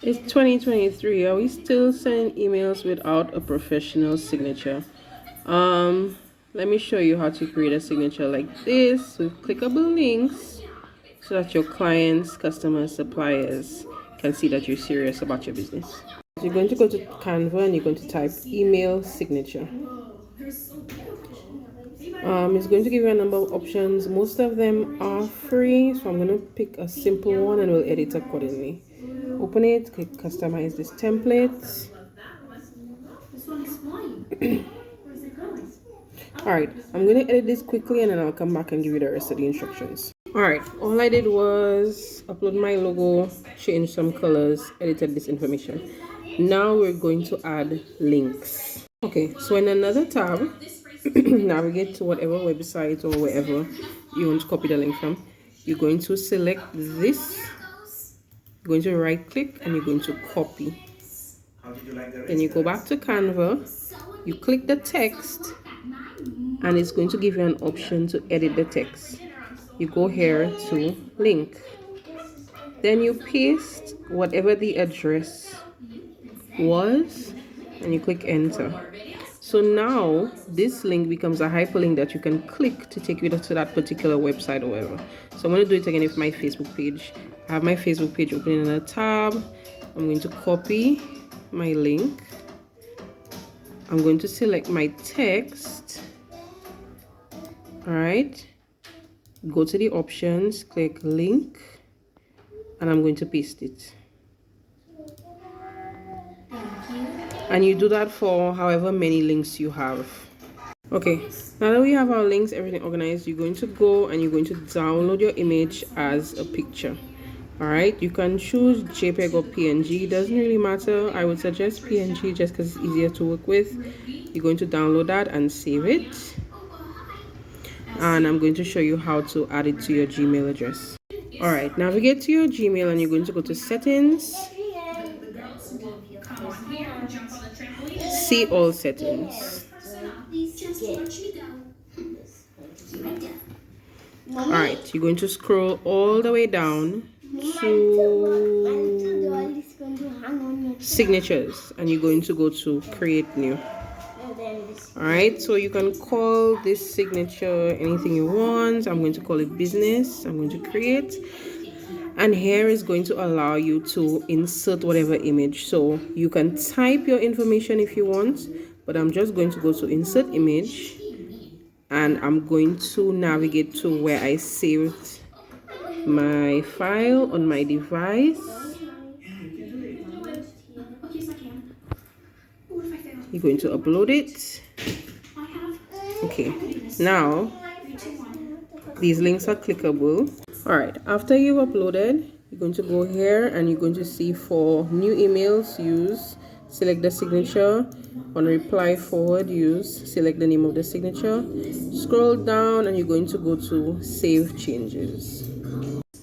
It's 2023. Are we still sending emails without a professional signature? Let me show you how to create a signature like this with clickable links so that your clients, customers, suppliers can see that you're serious about your business. You're going to go to Canva and you're going to type email signature. It's going to give you a number of options. Most of them are free, so I'm going to pick a simple one and we'll edit accordingly. Open it, click customize this template. Alright, I'm going to edit this quickly and then I'll come back and give you the rest of the instructions. Alright, all I did was upload my logo, change some colors, edited this information. Now we're going to add links. Okay, so in another tab, navigate to whatever website or wherever you want to copy the link from. You're going to select this, you're going to right click and you're going to copy. Then you go back to Canva, you click the text and it's going to give you an option to edit the text. You go here to link, then you paste whatever the address was and you click enter. So now this link becomes a hyperlink that you can click to take you to that particular website or whatever. So I'm going to do it again with my Facebook page. I have my Facebook page open in a tab. I'm going to copy my link. I'm going to select my text. All right, go to the options, click link, and I'm going to paste it. And you do that for however many links you have. Okay, now that we have our links, everything organized, you're going to go and you're going to download your image as a picture. All right, you can choose JPEG or PNG, doesn't really matter. I would suggest PNG just because it's easier to work with. You're going to download that and save it. And I'm going to show you how to add it to your Gmail address. All right, navigate to your Gmail and you're going to go to settings, see all settings. All right, you're going to scroll all the way down to signatures and you're going to go to create new. All right, so you can call this signature anything you want. I'm going to call it business. I'm going to create, and here is going to allow you to insert whatever image. So you can type your information if you want, but I'm just going to go to insert image and I'm going to navigate to where I saved my file on my device. You're going to upload it. Okay, now these links are clickable. All right, after you've uploaded, you're going to go here and you're going to see for new emails, use, select the signature. On reply forward, use, select the name of the signature. Scroll down and you're going to go to save changes.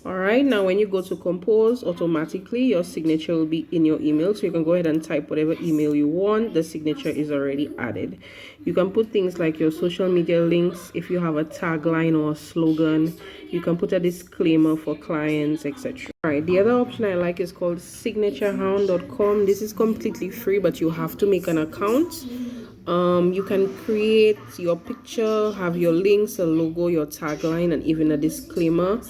All right, now when you go to compose, automatically your signature will be in your email, so you can go ahead and type whatever email you want. The signature is already added. You can put things like your social media links. If you have a tagline or a slogan, you can put a disclaimer for clients, etc. All right, the other option I like is called signaturehound.com. This is completely free, but you have to make an account. You can create your picture, have your links, a logo, your tagline, and even a disclaimer.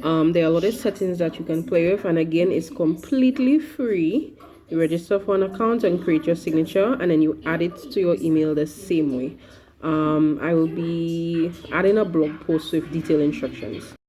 There are a lot of settings that you can play with, and again, it's completely free. You register for an account and create your signature, and then you add it to your email the same way. I will be adding a blog post with detailed instructions.